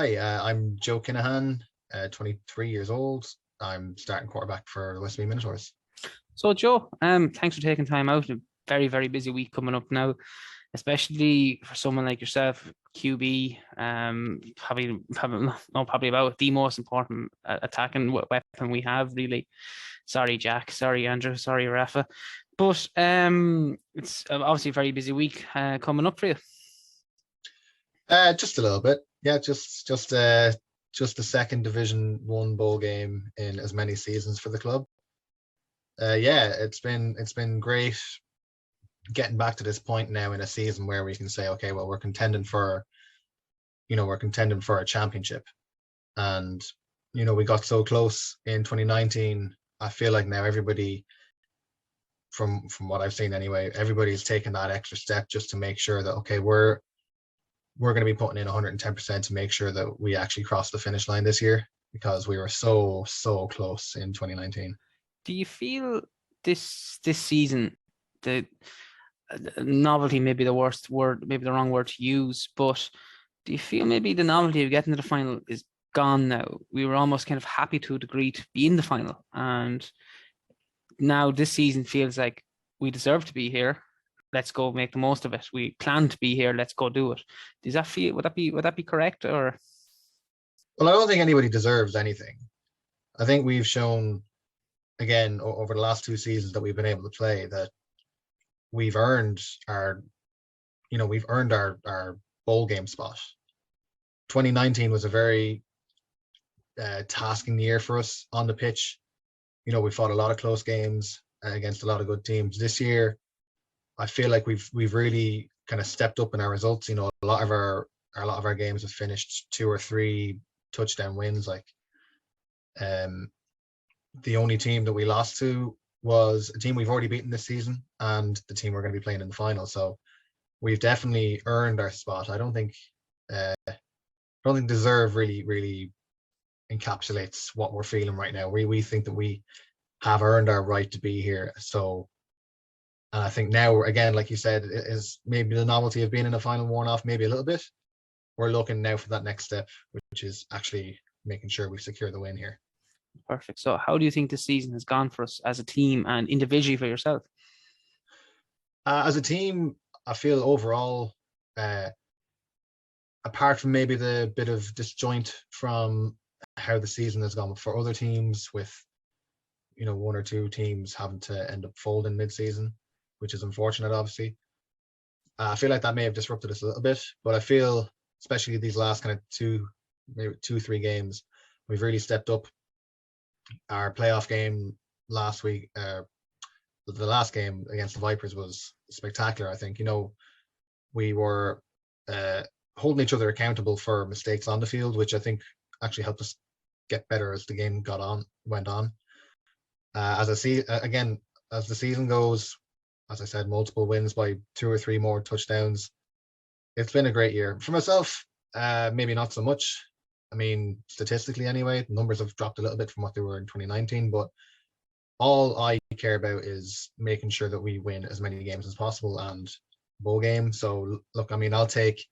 Hi, I'm Joe Kinahan, 23 years old. I'm starting quarterback for the Westmeath Minotaurs. So, Joe, thanks for taking time out. A very, very busy week coming up now, especially for someone like yourself, QB. Probably about the most important attacking weapon we have, really. Sorry, Jack. Sorry, Andrew. Sorry, Rafa. But it's obviously a very busy week coming up for you. Just a little bit. Yeah, just the second Division One bowl game in as many seasons for the club. Yeah, it's been great getting back to this point now in a season where we can say, okay, well, we're contending for a championship, and we got so close in 2019. I feel like now everybody, from what I've seen anyway, everybody's taken that extra step just to make sure that okay, we're going to be putting in 110% to make sure that we actually cross the finish line this year because we were so close in 2019. Do you feel this season the novelty may be the worst word, maybe the wrong word to use, but do you feel maybe the novelty of getting to the final is gone now? We were almost kind of happy to a degree to be in the final, and now this season feels like we deserve to be here. Let's go make the most of it. We plan to be here. Let's go do it. Does that feel? Would that be correct? Or Well, I don't think anybody deserves anything. I think we've shown again over the last two seasons that we've been able to play that we've earned our bowl game spot. 2019 was a very tasking year for us on the pitch. We fought a lot of close games against a lot of good teams. This year, I feel like we've really kind of stepped up in our results. A lot of our games have finished 2 or 3 touchdown wins. Like, the only team that we lost to was a team we've already beaten this season, and the team we're going to be playing in the final. So we've definitely earned our spot. I don't think deserve really encapsulates what we're feeling right now. We think that we have earned our right to be here. So I think now, again, like you said, is maybe the novelty of being in the final worn off maybe a little bit. We're looking now for that next step, which is actually making sure we secure the win here. perfect. So, how do you think this season has gone for us as a team and individually for yourself? As a team, I feel overall, apart from maybe the bit of disjoint from how the season has gone for other teams, with 1 or 2 teams having to end up folding mid-season, which is unfortunate, obviously. I feel like that may have disrupted us a little bit, but I feel, especially these last kind of maybe 2-3 games, we've really stepped up. Our playoff game last week, the last game against the Vipers, was spectacular. I think we were holding each other accountable for mistakes on the field, which I think actually helped us get better as the game went on. As the season goes, as I said, multiple wins by 2 or 3 more touchdowns. It's been a great year for myself. Maybe not so much. I mean, statistically anyway, the numbers have dropped a little bit from what they were in 2019, but all I care about is making sure that we win as many games as possible and bowl game. So look, I mean, I'll take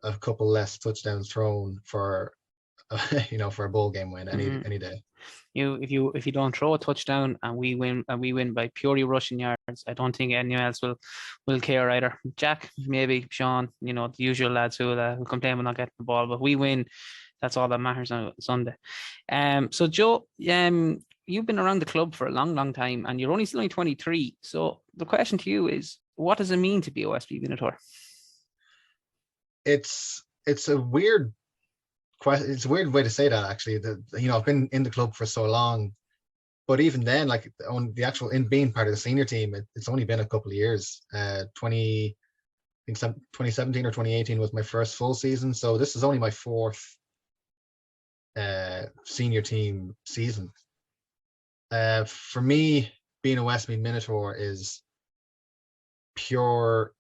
a couple less touchdowns thrown for for a bowl game win any day. If you don't throw a touchdown and we win by purely rushing yards, I don't think anyone else will care either. Jack, maybe Sean, the usual lads who complain about not getting the ball, but we win. That's all that matters on Sunday. So Joe, you've been around the club for a long time, and you're still only 23. So the question to you is, what does it mean to be OSB Minotaur? It's a weird question. It's a weird way to say that, actually. I've been in the club for so long, but even then, like, on the actual in being part of the senior team, it's only been a couple of years. 2017 or 2018 was my first full season, so this is only my 4th senior team season. For me, being a Westmeath Minotaur is pure.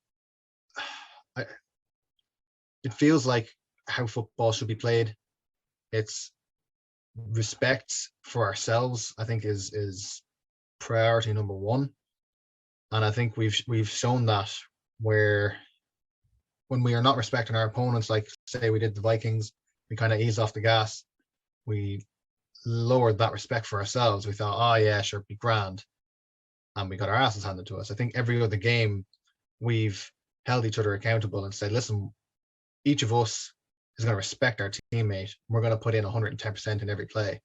It feels like how football should be played. It's respect for ourselves, I think, is priority number 1, and I think we've shown that, where when we are not respecting our opponents, like say we did the Vikings, we kind of eased off the gas. We lowered that respect for ourselves. We thought, oh yeah, sure, be grand. And we got our asses handed to us. I think every other game we've held each other accountable and said, listen, each of us is going to respect our teammate. We're going to put in 110% in every play.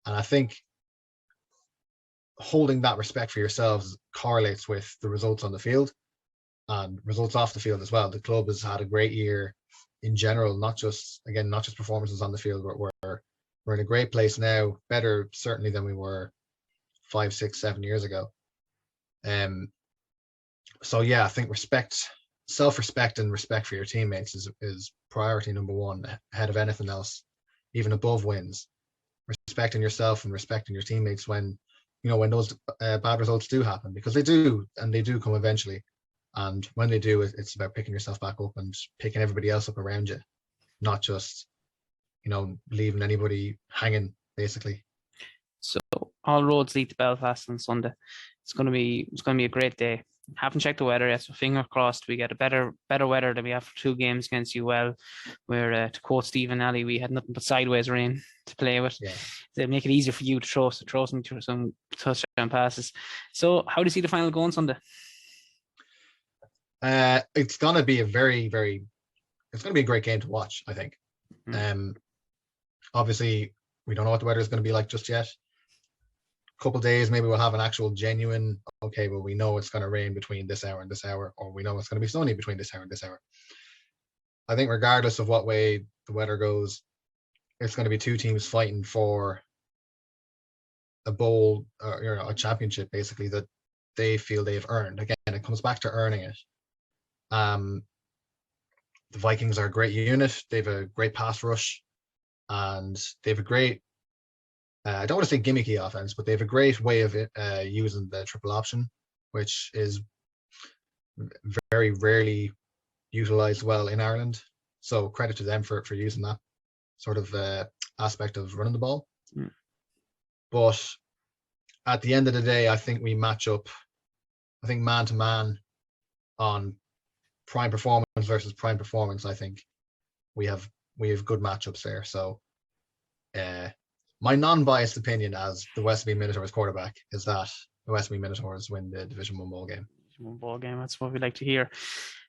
And I think holding that respect for yourselves correlates with the results on the field and results off the field as well. The club has had a great year in general, not just performances on the field. We're in a great place now, better certainly than we were 5, 6, 7 years ago. So yeah, I think self-respect and respect for your teammates is priority number one, ahead of anything else, even above wins. Respecting yourself and respecting your teammates when those bad results do happen, because they do, and they do come eventually. And when they do, it's about picking yourself back up and picking everybody else up around you, not just leaving anybody hanging, basically. So all roads lead to Belfast on Sunday. It's going to be a great day. Haven't checked the weather yet, so finger crossed we get a better weather than we have for 2 games against UL, where to quote Stephen Alley, we had nothing but sideways rain to play with. Yeah. They make it easier for you to throw some touchdown passes. So how do you see the final going Sunday? It's gonna be a great game to watch, I think. Obviously we don't know what the weather is going to be like just yet. Couple days, maybe we'll have an actual genuine, okay, well, we know it's going to rain between this hour and this hour, or we know it's going to be sunny between this hour and this hour. I think regardless of what way the weather goes, it's going to be 2 teams fighting for a bowl, or a championship, basically, that they feel they've earned. Again, it comes back to earning it. The Vikings are a great unit. They have a great pass rush, and they have a great, I don't want to say gimmicky offense, but they have a great way of using the triple option, which is very rarely utilized well in Ireland. So credit to them for using that sort of aspect of running the ball. But at the end of the day, I think we match up, I think man to man on prime performance versus prime performance. I think we have good matchups there. So my non-biased opinion as the Westmeath Minotaurs quarterback is that the Westmeath Minotaurs win the Division 1 bowl game. That's what we like to hear.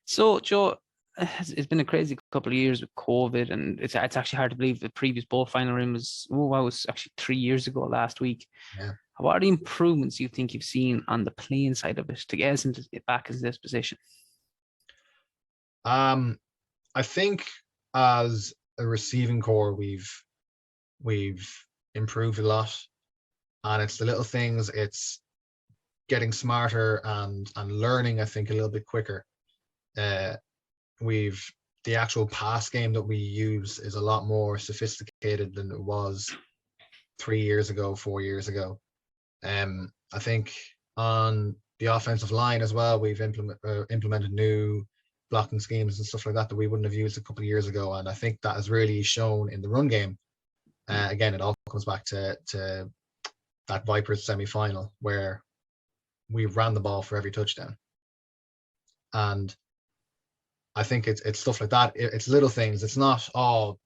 So, Joe, it's been a crazy couple of years with COVID, and it's actually hard to believe the previous bowl final ring was actually 3 years ago last week. Yeah. What are the improvements you think you've seen on the playing side of it to get us back into this position? I think as a receiving core, we've improved a lot, and it's the little things. It's getting smarter and learning, I think, a little bit quicker. The actual pass game that we use is a lot more sophisticated than it was 3 years ago, 4 years ago. I think on the offensive line as well, we've implemented new blocking schemes and stuff like that we wouldn't have used a couple of years ago, and I think that has really shown in the run game. Again, it all comes back to that Vipers semi-final where we ran the ball for every touchdown, and I think it's stuff like that. It's little things. It's not, oh,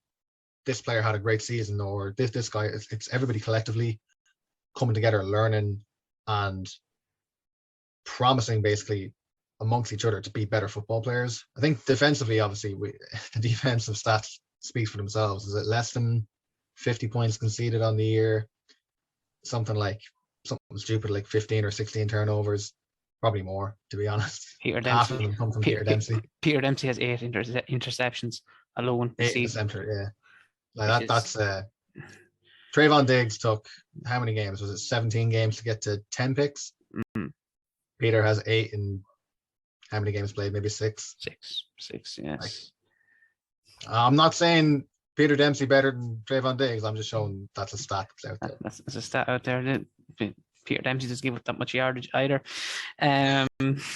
this player had a great season, or this guy. It's everybody collectively coming together, learning, and promising basically amongst each other to be better football players. I think defensively, obviously, the defensive stats speak for themselves. Is it less than 50 points conceded on the year? Something stupid like 15 or 16 turnovers. Probably more, to be honest. Half of them come from Peter Dempsey. Peter Dempsey has 8 interceptions alone this season. Yeah. That's Trayvon Diggs took how many games? Was it 17 games to get to 10 picks? Mm-hmm. Peter has 8 in how many games played? Maybe 6? 6, yes. I'm not saying Peter Dempsey better than Trayvon Diggs. I'm just showing that's a stat that's out there. That's a stat out there. Peter Dempsey doesn't give it that much yardage either.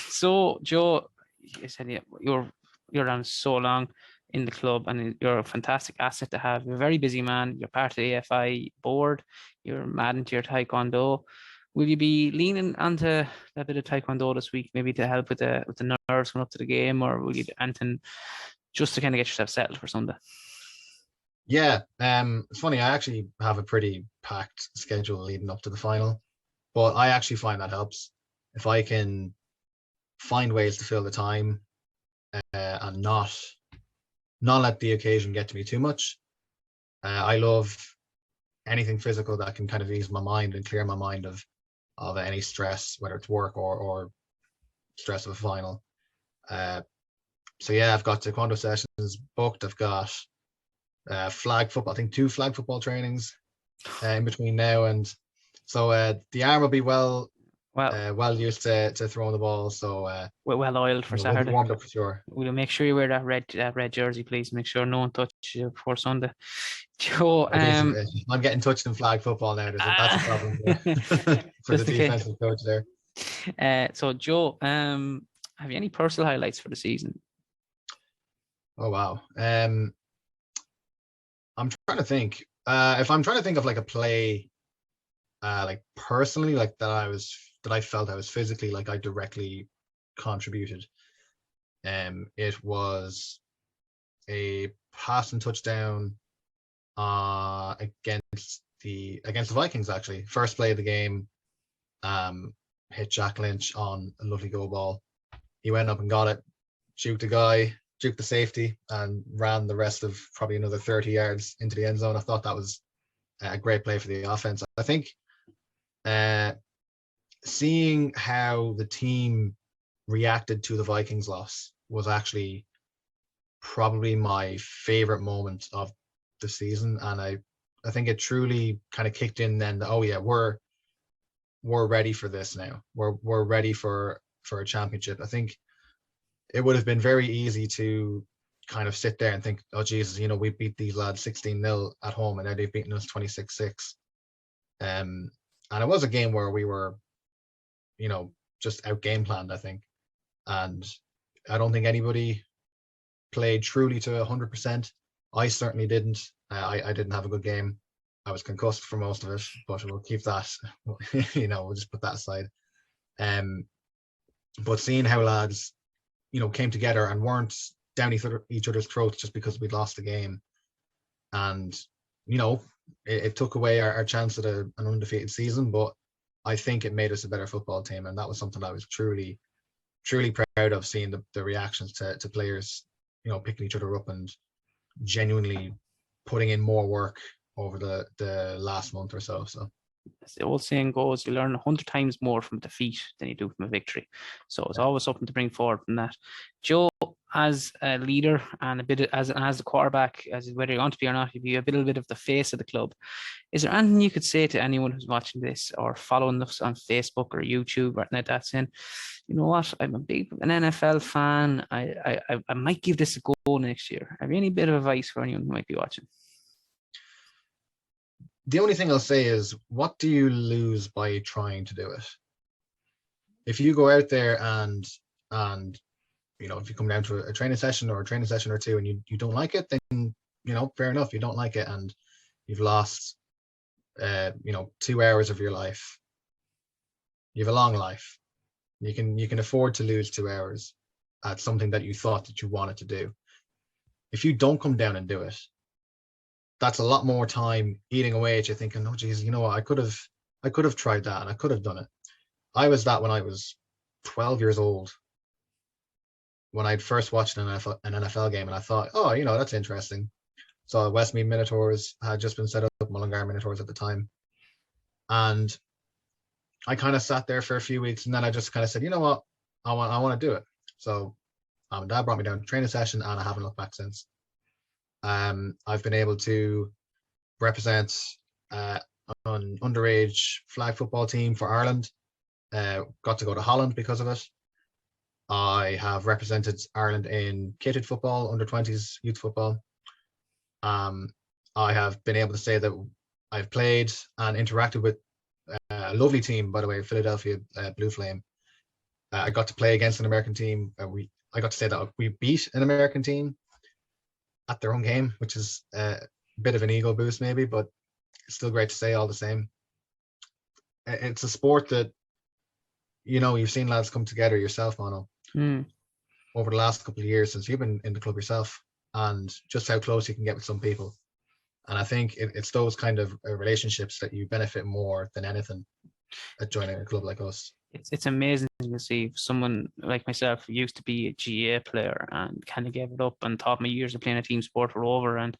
So, Joe, you said you're around so long in the club, and you're a fantastic asset to have. You're a very busy man. You're part of the AFI board. You're mad into your Taekwondo. Will you be leaning onto a bit of Taekwondo this week, maybe to help with the nerves going up to the game, or will you do anything just to kind of get yourself settled for Sunday? Yeah, it's funny. I actually have a pretty packed schedule leading up to the final, but I actually find that helps if I can find ways to fill the time and not let the occasion get to me too much. I love anything physical that can kind of ease my mind and clear my mind of any stress, whether it's work or stress of a final. Uh, so yeah, I've got taekwondo sessions booked. I've got flag football. I think 2 flag football trainings in between now and so the arm will be Well, well used to throwing the ball. So we're well oiled for we'll be Saturday. warmed up for sure. We'll make sure you wear that red jersey, please. Make sure no one touches you before Sunday. Joe, I'm getting touched in flag football now. That's a problem for the just okay. defensive coach there. So Joe, have you any personal highlights for the season? Oh wow. I'm trying to think. If I'm trying to think of like a play, like personally, like that I felt I was physically like I directly contributed. It was a pass and touchdown against the Vikings actually. First play of the game, hit Jack Lynch on a lovely go ball. He went up and got it, juked a guy, juked the safety, and ran the rest of probably another 30 yards into the end zone. I thought that was a great play for the offense. I think seeing how the team reacted to the Vikings loss was actually probably my favorite moment of the season, and I think it truly kind of kicked in then. Oh yeah, we're ready for this now. We're ready for a championship. I think it would have been very easy to kind of sit there and think, oh Jesus, we beat these lads 16-0 at home and now they've beaten us 26-6. And it was a game where we were, just out game planned, I think. And I don't think anybody played truly to 100%. I certainly didn't. I didn't have a good game. I was concussed for most of it, but we'll keep that, we'll just put that aside. But seeing how lads, came together and weren't down each other's throats just because we'd lost the game. And, it took away our chance at an undefeated season, but I think it made us a better football team. And that was something I was truly, truly proud of, seeing the reactions to players, picking each other up and genuinely putting in more work over the last month or so. So as the old saying goes, you learn 100 times more from defeat than you do from a victory. So it's always something to bring forward from that. Joe, as a leader and a bit as the quarterback, as whether you want to be or not, you be a little bit of the face of the club. Is there anything you could say to anyone who's watching this or following us on Facebook or YouTube or anything like that, saying, you know what, I'm an NFL fan. I might give this a go next year. Have you any bit of advice for anyone who might be watching? The only thing I'll say is, what do you lose by trying to do it? If you go out there and if you come down to a training session or two and you don't like it, then fair enough, you don't like it and you've lost 2 hours of your life. You have a long life. You can afford to lose 2 hours at something that you thought that you wanted to do. If you don't come down and do it, that's a lot more time eating away at you, thinking, oh geez, what, I could have tried that and I could have done it. I was that when I was 12 years old, when I'd first watched an NFL game, and I thought, oh, that's interesting. So Westmeath Minotaurs had just been set up, Mullingar Minotaurs at the time. And I kind of sat there for a few weeks, and then I just kind of said, you know what, I want to do it. So mom and dad brought me down to training session, and I haven't looked back since. I've been able to represent an underage flag football team for Ireland. Got to go to Holland because of it. I have represented Ireland in kitted football, under 20s youth football. I have been able to say that I've played and interacted with a lovely team, by the way, Philadelphia Blue Flame. I got to play against an American team. I got to say that we beat an American team at their own game, which is a bit of an ego boost maybe, but it's still great to say all the same. It's a sport that, you've seen lads come together yourself, Mono, over the last couple of years since you've been in the club yourself, and just how close you can get with some people. And I think it's those kind of relationships that you benefit more than anything at joining a club like us. It's amazing to see someone like myself who used to be a GA player and kind of gave it up and thought my years of playing a team sport were over, and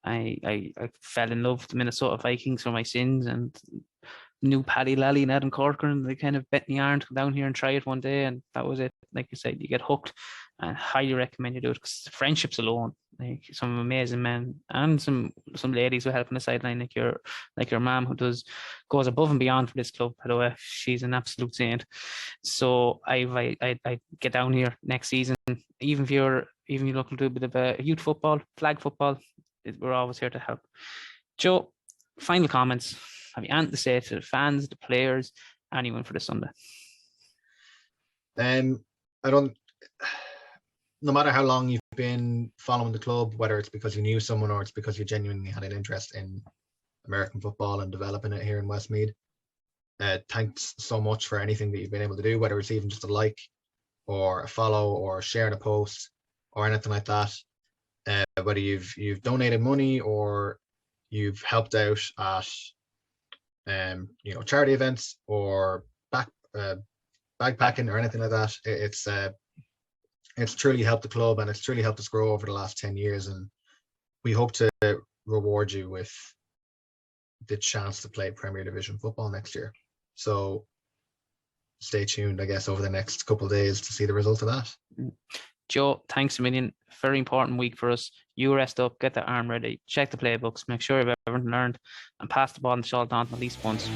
I fell in love with the Minnesota Vikings for my sins and knew Paddy Lally and Adam Corcoran. They kind of bet me arm to come down here and try it one day, and that was it. Like you said, you get hooked, and highly recommend you do it because friendships alone, like some amazing men and some ladies who help on the sideline, like your mom who goes above and beyond for this club. By the way, she's an absolute saint. So I get down here next season, even if you're looking to do a bit of youth football, flag football, we're always here to help. Joe, final comments. Have you anything to say to the fans, the players, anyone for the Sunday? I don't. No matter how long you've been following the club, whether it's because you knew someone or it's because you genuinely had an interest in American football and developing it here in Westmeath, thanks so much for anything that you've been able to do, whether it's even just a like or a follow or sharing a post or anything like that. Whether you've donated money or you've helped out at charity events or backpacking or anything like that, it's truly helped the club and it's truly helped us grow over the last 10 years, and we hope to reward you with the chance to play Premier Division football next year. So stay tuned, I guess, over the next couple of days to see the result of that. Joe, thanks a million. Very important week for us. You rest up, get the arm ready, check the playbooks, make sure you've everything learned, and pass the ball and shot on at least once.